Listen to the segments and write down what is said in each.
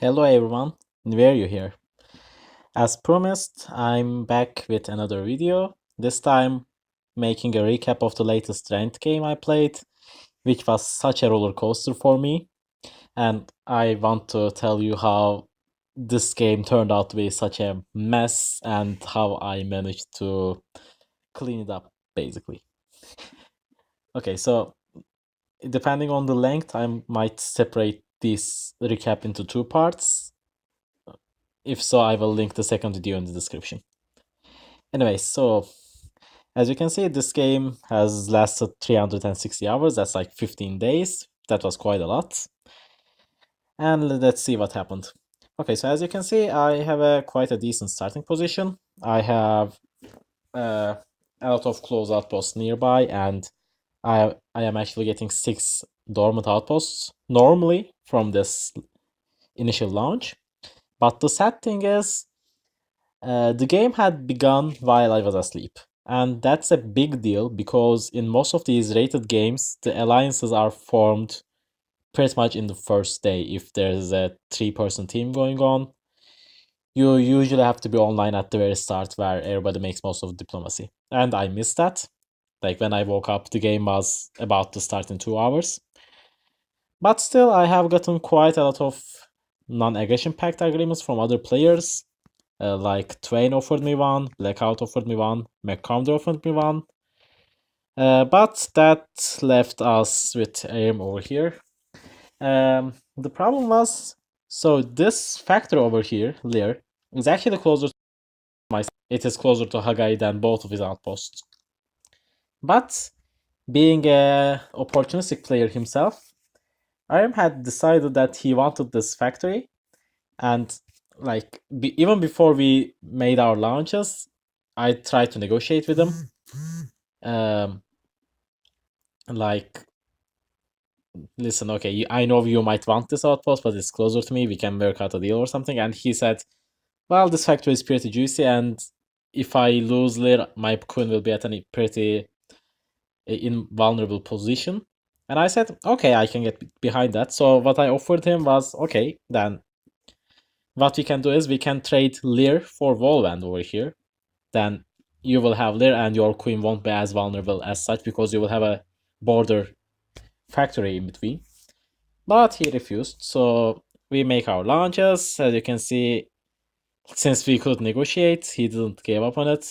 Hello everyone, where you here? As promised, I'm back with another video. This time making a recap of the latest ranked game I played, which was such a roller coaster for me. And I want to tell you how this game turned out to be such a mess and how I managed to clean it up basically. Okay, so depending on the length, I might separate this recap into two parts. If so, I will link the second video in the description. Anyway, so as you can see, this game has lasted 360 hours. That's like 15 days. That was quite a lot. And let's see what happened. Okay, so as you can see, I have quite a decent starting position. I have uh, a lot of close outposts nearby, and I am actually getting 6 dormant outposts normally from this initial launch. But the sad thing is, the game had begun while I was asleep. And that's a big deal because in most of these rated games, the alliances are formed pretty much in the first day. If there's a 3-person team going on, you usually have to be online at the very start where everybody makes most of the diplomacy. And I missed that. Like when I woke up, the game was about to start in 2 hours. But still, I have gotten quite a lot of non aggression pact agreements from other players. Like Twain offered me one, Blackout offered me one, McComber offered me one. But that left us with aim over here. The problem was, so this factor over here, Lear, is actually closer to my. It is closer to Hagai than both of his outposts. But being a opportunistic player himself, Aram had decided that he wanted this factory, and like even before we made our launches, I tried to negotiate with him. Um, like, listen, okay, I know you might want this outpost, but it's closer to me. We can work out a deal or something. And he said, well, this factory is pretty juicy, and if I lose Lear, my queen will be at a pretty invulnerable position. And I said, okay, I can get behind that. So what I offered him was, okay, then what we can do is we can trade Lear for Volvand over here. Then you will have Lear and your queen won't be as vulnerable as such because you will have a border factory in between. But he refused, so we make our launches. As you can see, since we could negotiate, he didn't give up on it.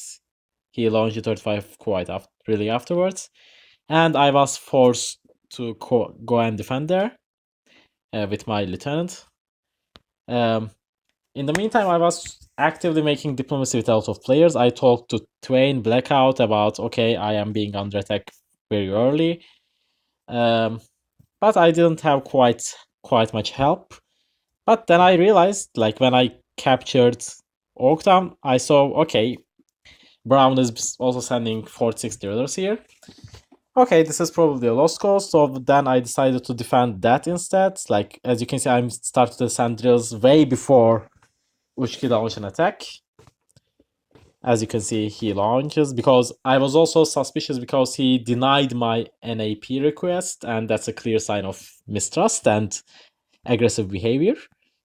He launched the 35 quite really afterwards. And I was forced to go and defend there with my lieutenant. In the meantime, I was actively making diplomacy with a lot of players. I talked to Twain, Blackout about, okay, I am being under attack very early. But I didn't have quite much help. But then I realized, like when I captured Orktown, I saw, okay, Brown is also sending 46 drillers here. Okay, this is probably a lost cause, so then I decided to defend that instead. Like, as you can see, I'm starting to send drills way before Ushki launched an attack. As you can see, he launches because I was also suspicious because he denied my NAP request, and that's a clear sign of mistrust and aggressive behavior.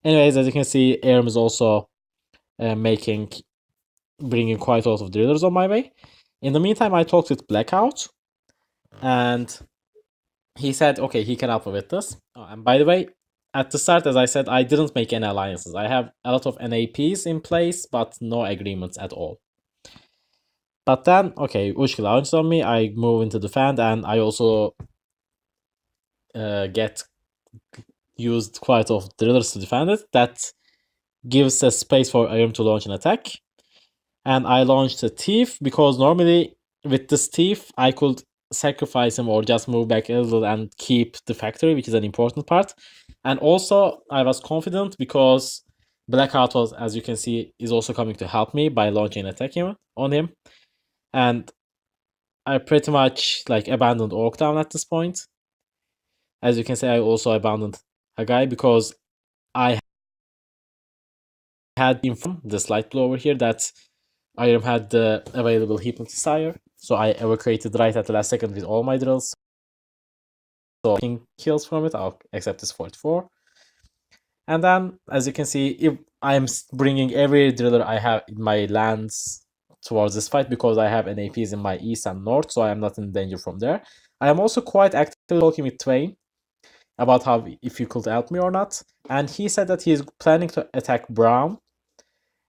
Anyways, as you can see, Erm is also bringing quite a lot of drillers on my way. In the meantime, I talked with Blackout, and he said, okay, he can help me with this. Oh, and by the way, at the start, as I said, I didn't make any alliances. I have a lot of NAPs in place, but no agreements at all. But then, okay, Ushki launches on me. I move into defend, and I also get used quite a lot of drillers to defend it. That gives a space for Aram to launch an attack. And I launched a thief because normally with this thief I could sacrifice him or just move back a little and keep the factory, which is an important part. And also I was confident because Blackout was, as you can see, is also coming to help me by launching an attack on him. And I pretty much like abandoned Orktown at this point. As you can see, I also abandoned Hagai because I had informed this light blue over here that Iron had the available Hypnotizer, so I evacuated right at the last second with all my drills. So kills from it, I'll accept this 44. And then, as you can see, if I'm bringing every driller I have in my lands towards this fight because I have NAPs in my east and north, so I am not in danger from there. I am also quite actively talking with Twain about how if you could help me or not, and he said that he is planning to attack Brown,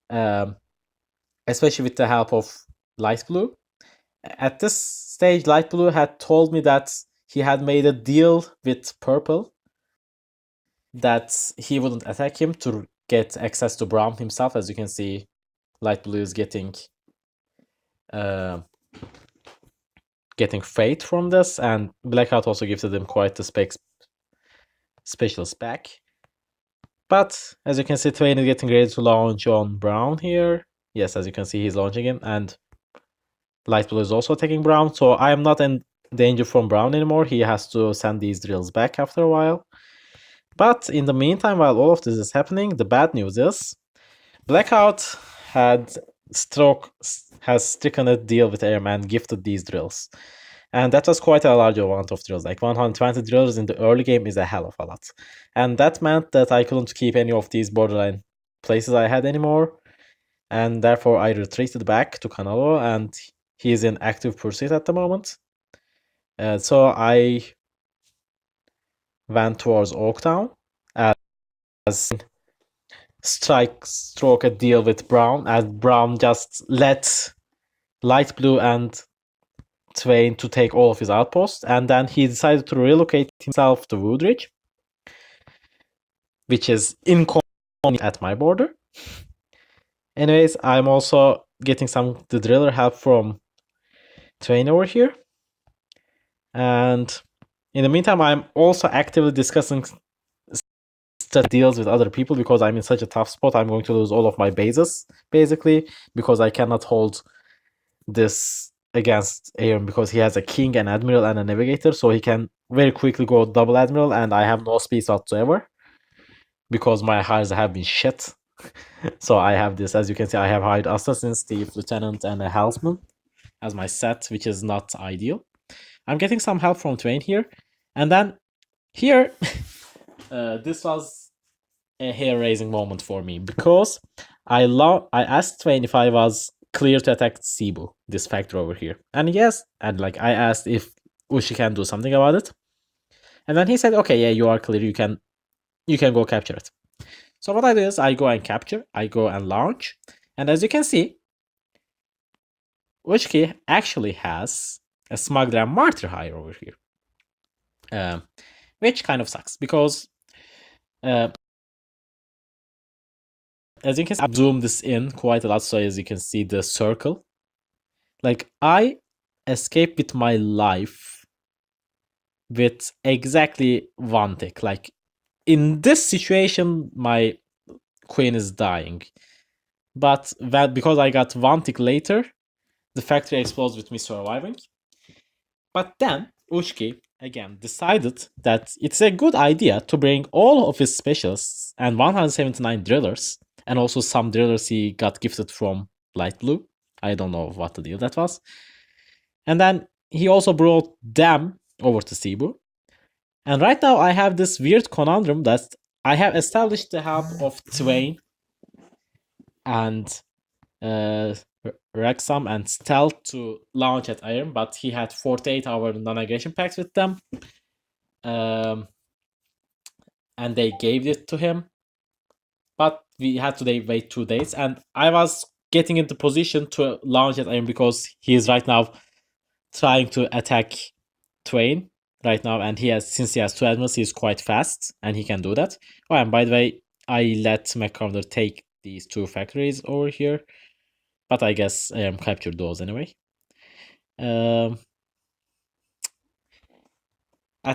um, especially with the help of Light Blue. At this stage, Light Blue had told me that he had made a deal with Purple that he wouldn't attack him to get access to Brown himself. As you can see, Light Blue is uh, getting fate from this, and Blackout also gives him quite the special spec. But as you can see, Twain is getting ready to launch on Brown here. Yes, as you can see, he's launching him, and Light Blue is also attacking Brown. So I am not in danger from Brown anymore. He has to send these drills back after a while. But in the meantime, while all of this is happening, the bad news is Blackout has stricken a deal with Airman, gifted these drills. And that was quite a large amount of drills. Like 120 drills in the early game is a hell of a lot. And that meant that I couldn't keep any of these borderline places I had anymore. And therefore I retreated back to Canalo, and he is in active pursuit at the moment. So I went towards Oaktown as stroke a deal with Brown, as Brown just let Light Blue and Twain to take all of his outposts, and then he decided to relocate himself to Woodridge, which is inconvenient at my border. Anyways, I'm also getting the driller help from Twain over here. And in the meantime, I'm also actively discussing deals with other people because I'm in such a tough spot. I'm going to lose all of my bases, basically, because I cannot hold this against Aaron because he has a king, an admiral, and a navigator, so he can very quickly go double admiral, and I have no space whatsoever because my hires have been shit. So I have this, as you can see, I have hired assassin, Steve, lieutenant, and a helmsman as my set, which is not ideal. I'm getting some help from Twain here, and then here, this was a hair-raising moment for me because I asked Twain if I was clear to attack Cebu, this factor over here, and yes, and like I asked if Ushi can do something about it, and then he said, "Okay, yeah, you are clear. You can go capture it." So what I do is I go and capture, I go and launch, and as you can see, Ushki actually has a smuggler and martyr hire over here, which kind of sucks because as you can see, I zoom this in quite a lot, so as you can see the circle. Like, I escaped with my life with exactly one tick. Like, in this situation, my queen is dying. But because I got one tick later, the factory explodes with me surviving. But then, Ushki, again, decided that it's a good idea to bring all of his specialists and 179 drillers, and also some drillers he got gifted from Light Blue. I don't know what the deal that was. And then he also brought them over to Cebu. And right now I have this weird conundrum that I have established the help of Twain and Rexam and Stealth to launch at Iron, but he had 48-hour non-aggression pacts with them. And they gave it to him. But we had to wait 2 days, and I was getting into position to launch at Iron because he is right now trying to attack Twain right now, and since he has 2 admirals, he's quite fast, and he can do that. Oh, and by the way, I let McComber take these 2 factories over here, but I guess captured those anyway. At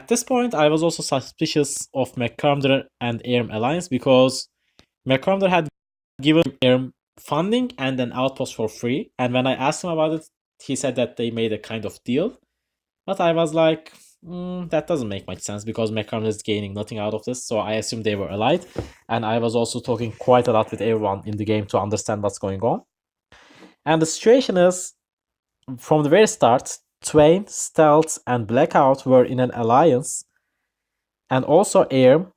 this point, I was also suspicious of McComber and AIRM alliance because McComber had given AIRM funding and an outpost for free, and when I asked him about it, he said that they made a kind of deal. But I was like, that doesn't make much sense because McConnell is gaining nothing out of this, so I assumed they were allied. And I was also talking quite a lot with everyone in the game to understand what's going on. And the situation is, from the very start, Twain, Stealth, and Blackout were in an alliance, and also AIRM,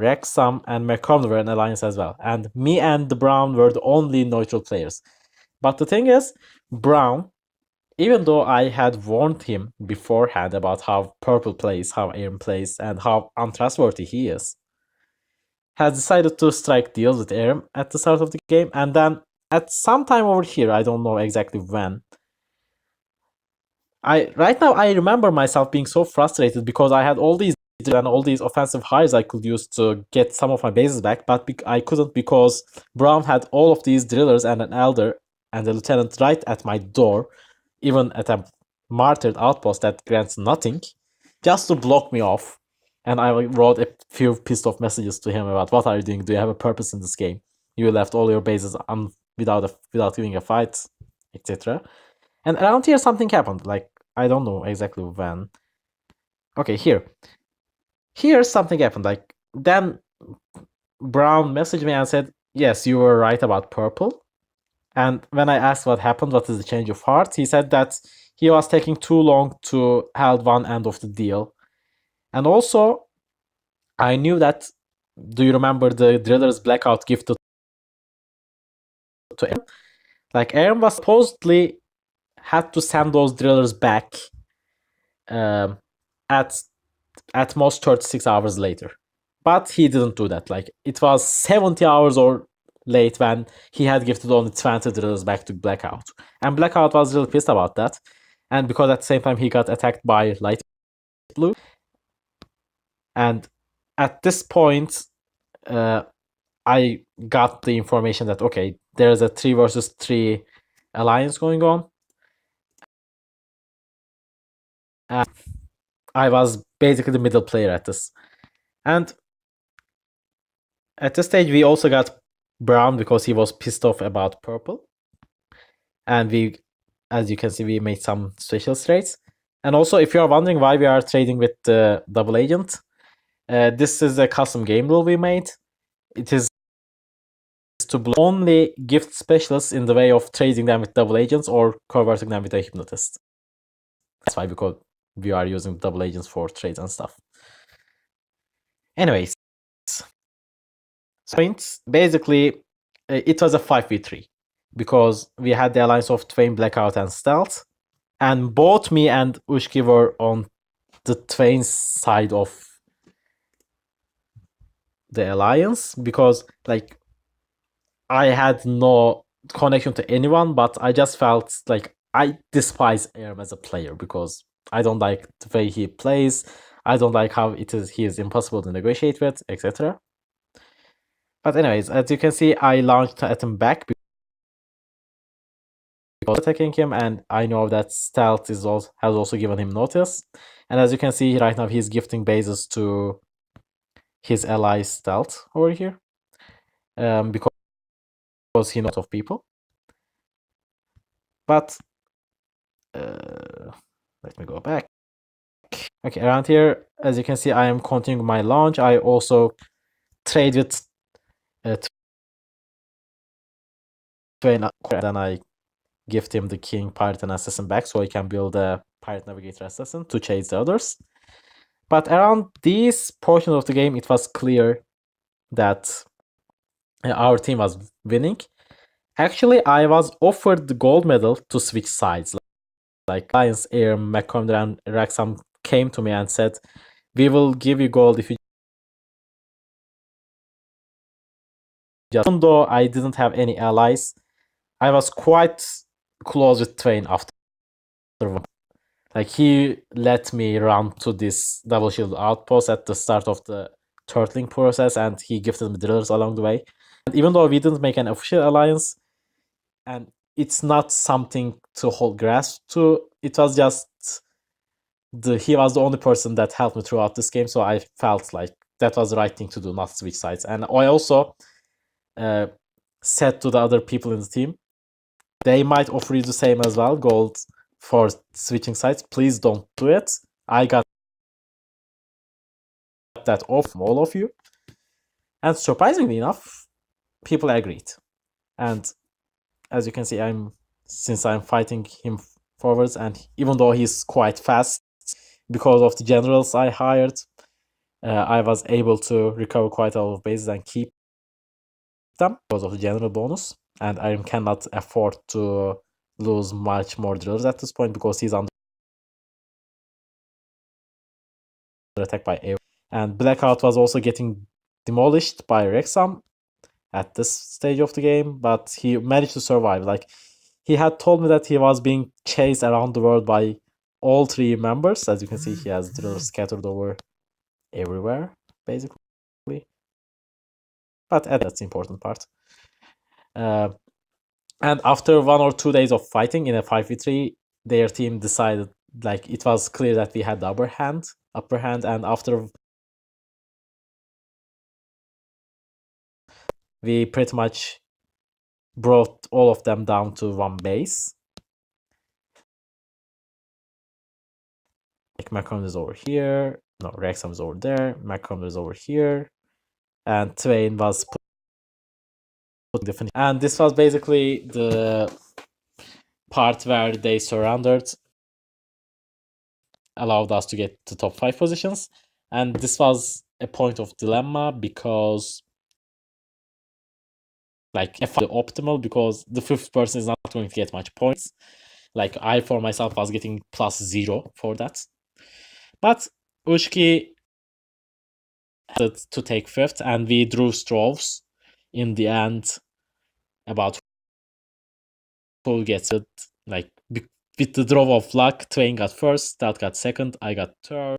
Wrexham, and Macomb were in alliance as well. And me and the Brown were the only neutral players. But the thing is, Brown, even though I had warned him beforehand about how Purple plays, how Aaron plays, and how untrustworthy he is, has decided to strike deals with Aaron at the start of the game. And then at some time over here, I don't know exactly when, right now I remember myself being so frustrated because I had all these and all these offensive hires I could use to get some of my bases back, but I couldn't because Brown had all of these drillers and an elder and a lieutenant right at my door, even at a martyred outpost that grants nothing, just to block me off. And I wrote a few pissed off messages to him about, what are you doing? Do you have a purpose in this game? You left all your bases without giving a fight, etc. And around here something happened. Like, I don't know exactly when. Okay, here something happened. Like, then Brown messaged me and said, yes, you were right about Purple. And when I asked what happened, what is the change of heart, he said that he was taking too long to hold one end of the deal. And also, I knew that, do you remember the Driller's Blackout gift to Aaron? Like, Aaron was supposedly had to send those drillers back at most 36 hours later. But he didn't do that. Like, it was 70 hours or late when he had gifted only 20 drillers back to Blackout. And Blackout was really pissed about that. And because at the same time he got attacked by Light Blue. And at this point, I got the information that, okay, there's a 3 versus 3 alliance going on. And I was basically the middle player at this. And at this stage, we also got Brown because he was pissed off about Purple. And we, as you can see, we made some special trades. And also, if you are wondering why we are trading with the double agent, this is a custom game rule we made. It is to only gift specialists in the way of trading them with double agents or converting them with a hypnotist. That's why, because we are using double agents for trades and stuff. Anyways, so basically, it was a 5v3 because we had the alliance of Twain, Blackout, and Stealth, and both me and Ushki were on the Twain side of the alliance because, like, I had no connection to anyone, but I just felt like I despise Aram as a player because I don't like the way he plays. I don't like how he is impossible to negotiate with, etc. But anyways, as you can see, I launched at him back because attacking him, and I know that Stealth has also given him notice. And as you can see right now, he's gifting bases to his ally Stealth over here, because he knows of people. But let me go back. Okay, around here, as you can see, I am continuing my launch. I also trade with Twain, then I gift him the King, Pirate, and Assassin back so he can build a Pirate Navigator Assassin to chase the others. But around this portion of the game, it was clear that our team was winning. Actually, I was offered the gold medal to switch sides. Like Lions, Air, McComber, and Wrexham came to me and said, we will give you gold if you just... Even though I didn't have any allies, I was quite close with Twain after. Like, he let me run to this double shield outpost at the start of the turtling process, and he gifted me drillers along the way. And even though we didn't make an official alliance, and it's not something to hold grasp to, it was just he was the only person that helped me throughout this game, so I felt like that was the right thing to do, not switch sides. And I also said to the other people in the team, they might offer you the same as well, gold for switching sides. Please don't do it. I got that off from all of you. And surprisingly enough, people agreed. And as you can see, since I'm fighting him forwards, and even though he's quite fast because of the generals I hired, I was able to recover quite a lot of bases and keep them because of the general bonus. And I cannot afford to lose much more drillers at this point because he's under attack by Air. And Blackout was also getting demolished by Rexham at this stage of the game, but he managed to survive. Like, he had told me that he was being chased around the world by all three members. As you can see, he has drillers scattered over everywhere, basically. But that's the important part. And after 1 or 2 days of fighting in a 5v3, their team decided, like, it was clear that we had the upper hand, and after we pretty much brought all of them down to one base. Like, Macron is over here, no, Wrexham is over there, Macron is over here, and Twain was put the and this was basically the part where they surrendered, allowed us to get to top 5 positions. And this was a point of dilemma because, like, the optimal, because the 5th person is not going to get much points. Like, I for myself was getting +0 for that. But Ushki had to take 5th, and we drew straws in the end about who gets it. Like, with the draw of luck, Twain got 1st, Stout got 2nd, I got 3rd,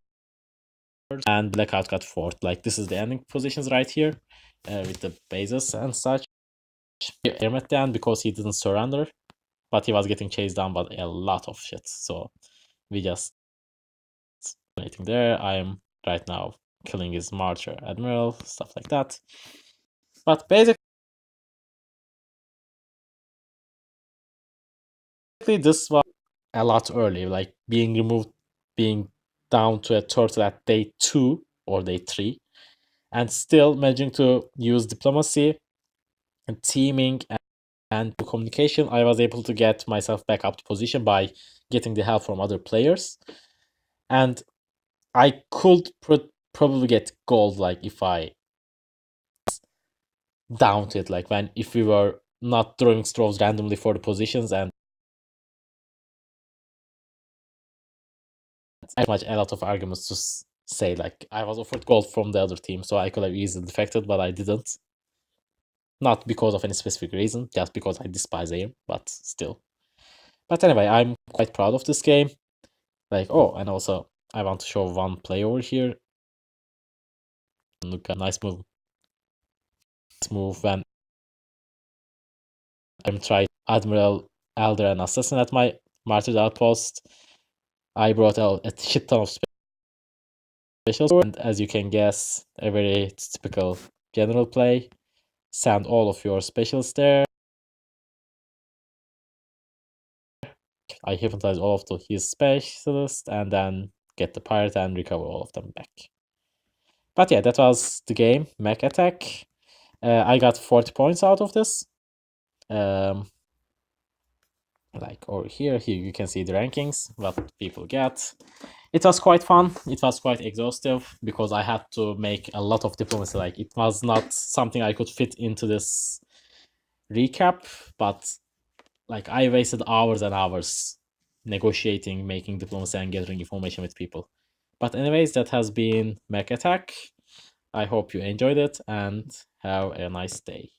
and Blackout got 4th. Like, this is the ending positions right here, with the bases and such. Him at the end because he didn't surrender, but he was getting chased down by a lot of shit. So we just waiting there. I am right now killing his Marcher Admiral, stuff like that. But basically, this was a lot early, like being removed, being down to a turtle at day 2 or day 3, and still managing to use diplomacy and teaming and communication. I was able to get myself back up to position by getting the help from other players, and I could probably get gold, like, if I down to it, like if we were not throwing straws randomly for the positions. And much a lot of arguments to say, like, I was offered gold from the other team, so I could have easily defected, but I didn't. Not because of any specific reason, just because I despise aim, but still. But anyway, I'm quite proud of this game. Like, oh, and also I want to show one play over here. Look, a nice move. When I'm trying Admiral, Elder, and Assassin at my Martyred Outpost, I brought out a shit ton of specials, and as you can guess, a very typical general play. Send all of your specials there. I hypnotize all of his specialists, and then get the pirate and recover all of them back. But yeah, that was the game, Mech Attack. I got 40 points out of this. Like over here you can see the rankings, what people get. It was quite fun. It was quite exhaustive because I had to make a lot of diplomacy. Like, it was not something I could fit into this recap, but like, I wasted hours and hours negotiating, making diplomacy, and gathering information with people. But anyways, that has been Mech Attack. I hope you enjoyed it and have a nice day.